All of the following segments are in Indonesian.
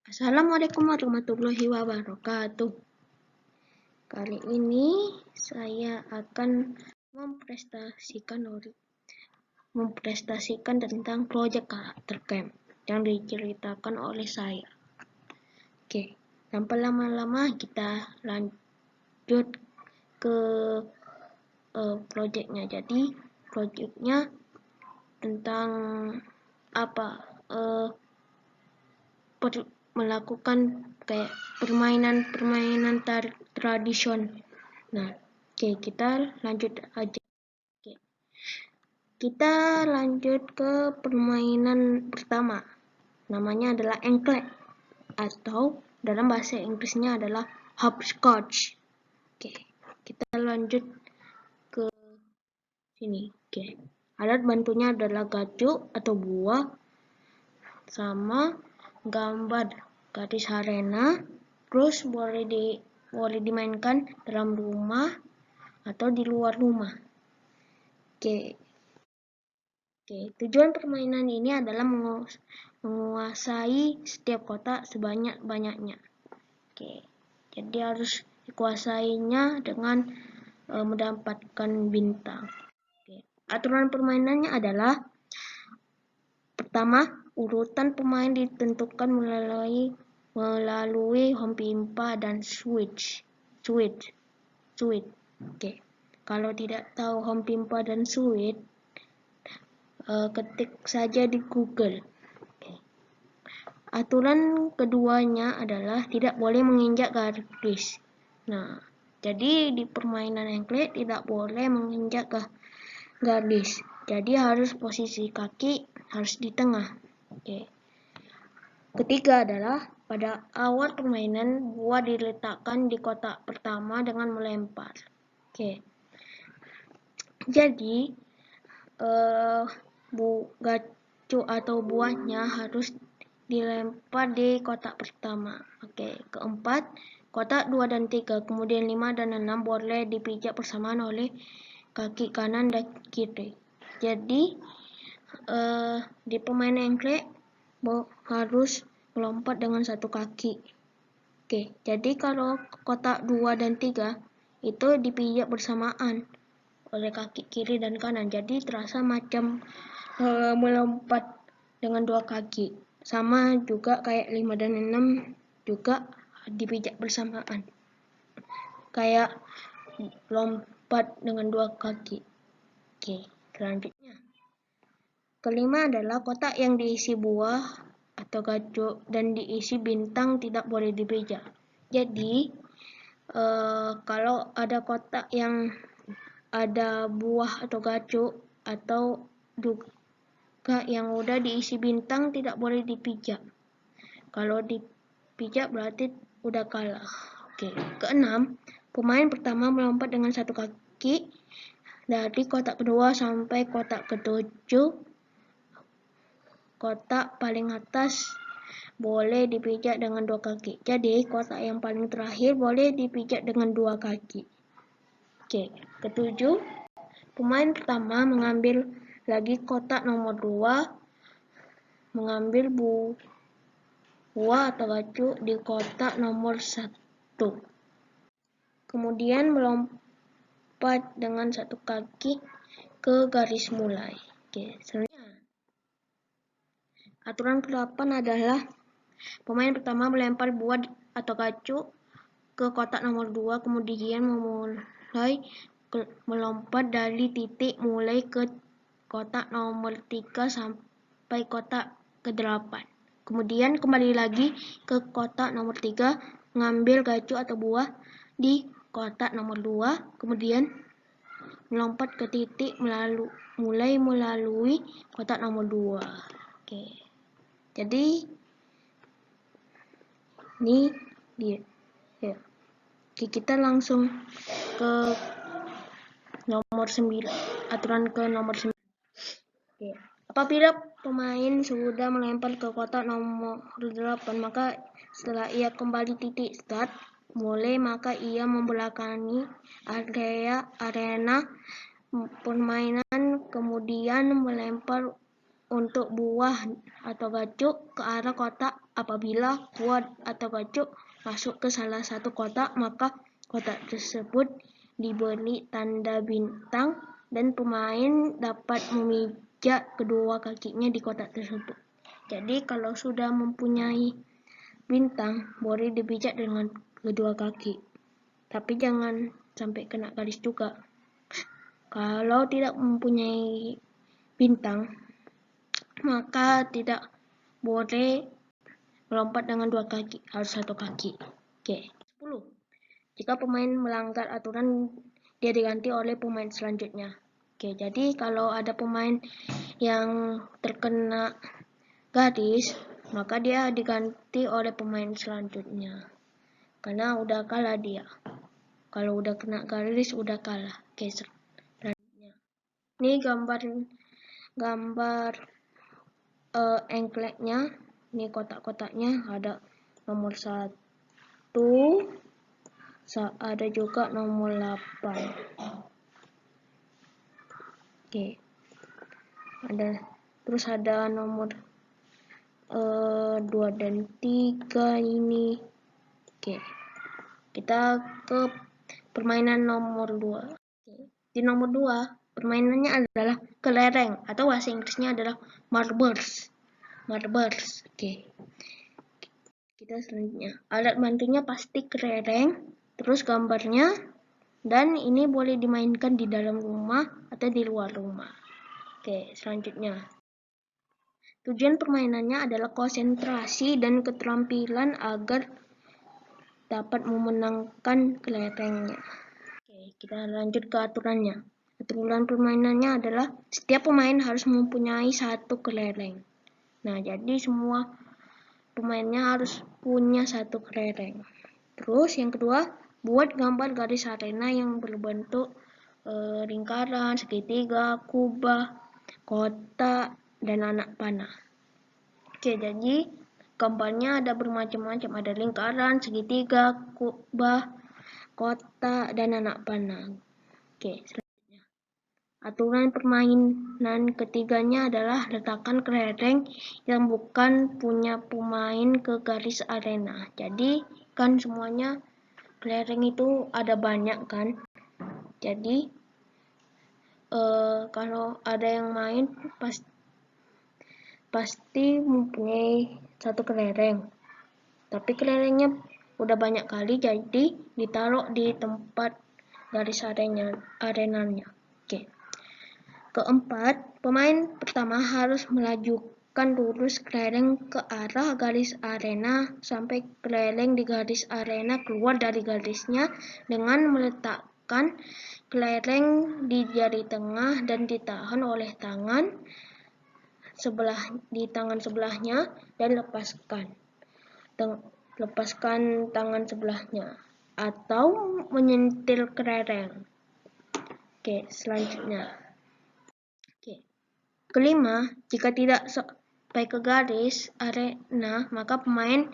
Assalamualaikum warahmatullahi wabarakatuh. Kali ini saya akan mempresentasikan tentang proyek karakter camp yang diceritakan oleh saya. Oke, tanpa lama-lama kita lanjut ke proyeknya. Jadi proyeknya tentang apa? Melakukan kayak permainan tradisional. Nah, oke, kita lanjut aja. Oke. Kita lanjut ke permainan pertama. Namanya adalah engklek atau dalam bahasa Inggrisnya adalah hopscotch. Oke, kita lanjut ke sini. Oke. Alat bantunya adalah gajuk atau buah sama gambar garis arena. Terus boleh dimainkan dalam rumah atau di luar rumah. Oke, tujuan permainan ini adalah menguasai setiap kotak sebanyak-banyaknya. Oke, jadi harus dikuasainya dengan mendapatkan bintang. Oke, aturan permainannya adalah pertama, urutan pemain ditentukan melalui home pimpa dan switch. Oke. Kalau tidak tahu home pimpa dan switch, ketik saja di Google. Oke. Aturan keduanya adalah tidak boleh menginjak garis. Nah, jadi di permainan engklek tidak boleh menginjak garis. Jadi harus posisi kaki harus di tengah. Oke. Ketiga adalah pada awal permainan buah diletakkan di kotak pertama dengan melempar. Oke. Jadi gacuk atau buahnya harus dilempar di kotak pertama. Oke. Keempat, kotak 2 dan 3, kemudian 5 dan 6 boleh dipijak bersamaan oleh kaki kanan dan kiri. Jadi di pemain engklek harus melompat dengan satu kaki. Oke, jadi kalau kotak 2 dan 3 itu dipijak bersamaan oleh kaki kiri dan kanan. Jadi terasa macam melompat dengan dua kaki. Sama juga kayak 5 dan 6 juga dipijak bersamaan. Kayak lompat dengan dua kaki. Oke, selanjutnya. Kelima adalah kotak yang diisi buah atau gacuk dan diisi bintang tidak boleh dipijak. Jadi kalau ada kotak yang ada buah atau gacuk atau juga yang udah diisi bintang tidak boleh dipijak. Kalau dipijak berarti udah kalah. Oke. Keenam, pemain pertama melompat dengan satu kaki dari kotak kedua sampai kotak ketujuh. Kotak paling atas boleh dipijak dengan dua kaki. Jadi kotak yang paling terakhir boleh dipijak dengan dua kaki. Oke, ketujuh, pemain pertama mengambil lagi kotak nomor 2, mengambil buah atau gacuk di kotak nomor 1. Kemudian melompat dengan satu kaki ke garis mulai. Oke, selanjutnya. Aturan ke-8 adalah pemain pertama melempar buah atau gacuk ke kotak nomor 2, kemudian memulai melompat dari titik mulai ke kotak nomor 3 sampai kotak ke-8. Kemudian kembali lagi ke kotak nomor 3, mengambil gacuk atau buah di kotak nomor 2, kemudian melompat ke titik mulai melalui kotak nomor 2. Oke. Jadi ini dia. Ya. Oke, kita langsung ke nomor 9. Aturan ke nomor 9. Oke. Apabila pemain sudah melempar ke kotak nomor 8, maka setelah ia kembali titik start, maka ia membelakangi arena permainan, kemudian melempar untuk buah atau gacuk ke arah kotak. Apabila buah atau gacuk masuk ke salah satu kotak, maka kotak tersebut diberi tanda bintang dan pemain dapat memijak kedua kakinya di kotak tersebut. Jadi kalau sudah mempunyai bintang, boleh dipijak dengan kedua kaki. Tapi jangan sampai kena garis juga. Kalau tidak mempunyai bintang, maka tidak boleh melompat dengan dua kaki, harus satu kaki. Oke. 10. Jika pemain melanggar aturan, dia diganti oleh pemain selanjutnya. Oke, jadi kalau ada pemain yang terkena garis, maka dia diganti oleh pemain selanjutnya. Karena udah kalah dia. Kalau udah kena garis, udah kalah. Oke, selanjutnya. Ini gambar engkleknya. Ini kotak-kotaknya, ada nomor 1, ada juga nomor 8. Oke. Terus ada nomor 2 dan 3 ini. Oke. Kita ke permainan nomor 2. Oke. Di nomor 2, permainannya adalah kelereng atau bahasa Inggrisnya adalah marbles. Oke. Kita selanjutnya. Alat bantunya pasti kelereng, terus gambarnya, dan ini boleh dimainkan di dalam rumah atau di luar rumah. Oke, selanjutnya. Tujuan permainannya adalah konsentrasi dan keterampilan agar dapat memenangkan kelerengnya. Oke, kita lanjut ke aturannya. Aturan permainannya adalah setiap pemain harus mempunyai satu kelereng. Nah, jadi semua pemainnya harus punya satu kelereng. Terus yang kedua, buat gambar garis arena yang berbentuk lingkaran, segitiga, kubah, kotak, dan anak panah. Oke, jadi gambarnya ada bermacam-macam, ada lingkaran, segitiga, kubah, kotak, dan anak panah. Oke, selanjutnya. Aturan permainan ketiganya adalah letakkan kelereng yang bukan punya pemain ke garis arena. Jadi kan semuanya kelereng itu ada banyak kan. Jadi kalau ada yang main pasti mempunyai satu kelereng. Tapi kelerengnya udah banyak kali, jadi ditaruh di tempat garis arenanya. Oke. Keempat, pemain pertama harus melajukan lurus kelereng ke arah garis arena sampai kelereng di garis arena keluar dari garisnya dengan meletakkan kelereng di jari tengah dan ditahan oleh tangan sebelahnya dan lepaskan tangan sebelahnya atau menyentil kelereng. Oke, selanjutnya. Oke. Kelima, jika tidak sampai ke garis arena, maka pemain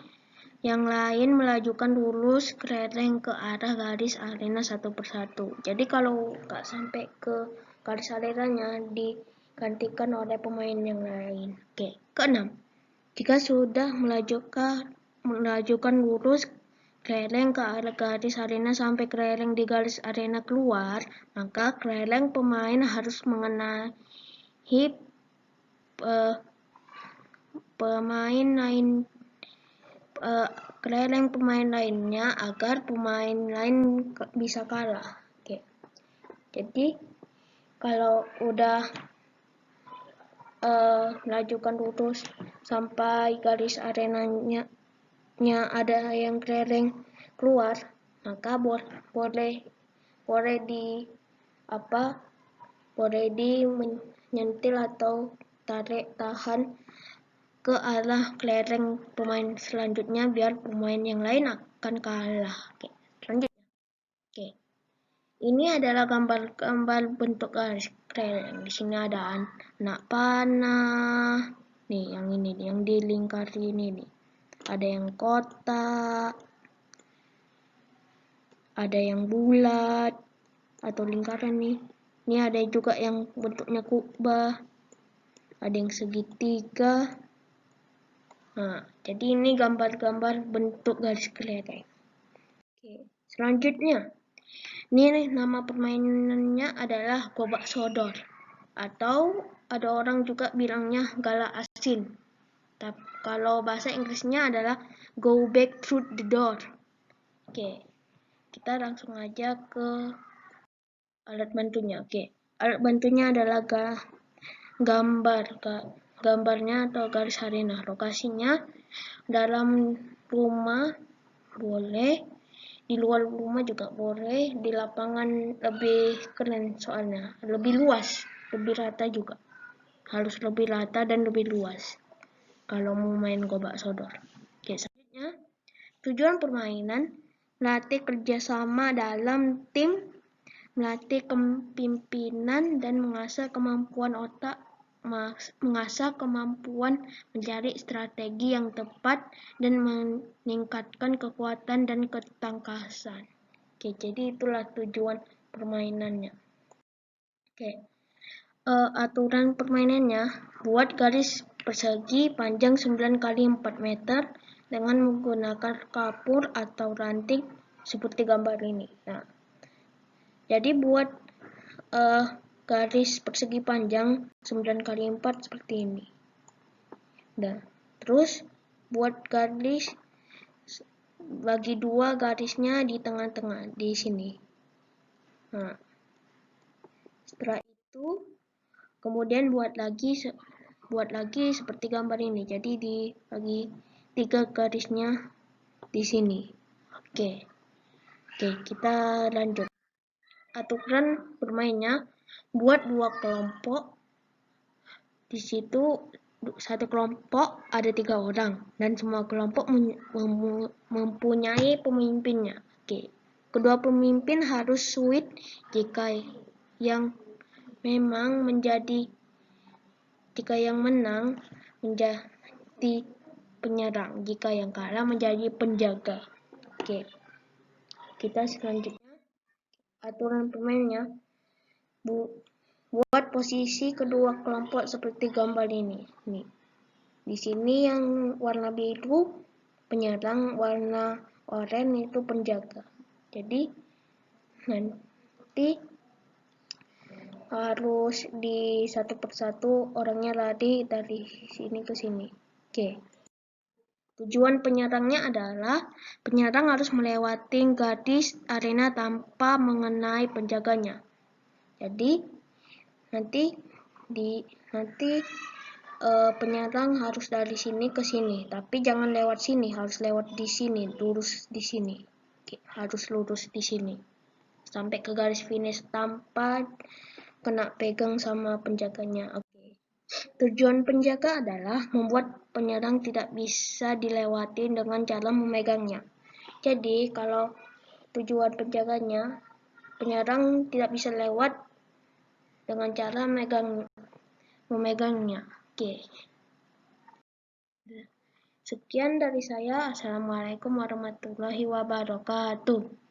yang lain melajukan lurus kelereng ke arah garis arena satu persatu. Jadi kalau nggak sampai ke garis arenanya, digantikan oleh pemain yang lain. Oke, keenam, jika sudah melajukan lurus kelereng ke arah garis arena sampai kelereng di garis arena keluar, maka kelereng pemain harus mengenai kelereng pemain lainnya agar pemain lain bisa kalah. Oke. Jadi kalau udah melajukan lurus sampai garis arenanya ada yang kelereng keluar, maka boleh di menyentil atau tahan ke arah kelereng pemain selanjutnya biar pemain yang lain akan kalah. Oke, selanjutnya. Oke. Ini adalah gambar bentuk garis kelereng. Di sini ada anak panah. Nih, yang ini nih, yang dilingkari ini nih. Ada yang kotak. Ada yang bulat atau lingkaran nih. Ini ada juga yang bentuknya kubah. ada yang segitiga. Nah, jadi ini gambar-gambar bentuk garis kelereng. Oke, selanjutnya, ini nama permainannya adalah gobak sodor, atau ada orang juga bilangnya gala asin. Tapi kalau bahasa Inggrisnya adalah go back through the door. Oke, kita langsung aja ke alat bantunya. Oke, alat bantunya adalah gambarnya atau garis arena. Lokasinya dalam rumah boleh, di luar rumah juga boleh, di lapangan lebih keren soalnya, lebih luas, lebih rata juga. Harus lebih rata dan lebih luas kalau mau main gobak sodor. Oke, selanjutnya, tujuan permainan melatih kerjasama dalam tim, melatih kepemimpinan, dan mengasah kemampuan otak, mengasah kemampuan mencari strategi yang tepat, dan meningkatkan kekuatan dan ketangkasan. Oke, jadi itulah tujuan permainannya. Oke, aturan permainannya, buat garis persegi panjang 9 x 4 meter dengan menggunakan kapur atau ranting seperti gambar ini. Nah, jadi buat garis persegi panjang 9 x 4 seperti ini. Nah, terus buat garis bagi dua garisnya di tengah-tengah di sini. Nah, setelah itu kemudian buat lagi seperti gambar ini. Jadi dibagi 3 garisnya di sini. Oke, kita lanjut. Aturan bermainnya, buat 2 kelompok. Di situ satu kelompok ada 3 orang dan semua kelompok mempunyai pemimpinnya. Oke. Kedua pemimpin harus sweet jika yang menang menjadi penyerang, jika yang kalah menjadi penjaga. Oke. Kita selanjutnya aturan permainnya, buat posisi kedua kelompok seperti gambar ini. Nih. Di sini yang warna biru penyerang, warna oranye itu penjaga. Jadi nanti harus di satu persatu orangnya lari dari sini ke sini. Oke. Tujuan penyerangnya adalah penyerang harus melewati garis arena tanpa mengenai penjaganya. Jadi nanti penyerang harus dari sini ke sini, tapi jangan lewat sini, harus lewat di sini, lurus di sini. Oke, harus lurus di sini sampai ke garis finish tanpa kena pegang sama penjaganya. Oke. Tujuan penjaga adalah membuat penyerang tidak bisa dilewati dengan cara memegangnya. Jadi kalau tujuan penjaganya, penyerang tidak bisa lewat dengan cara memegangnya. Oke. Sekian dari saya. Assalamualaikum warahmatullahi wabarakatuh.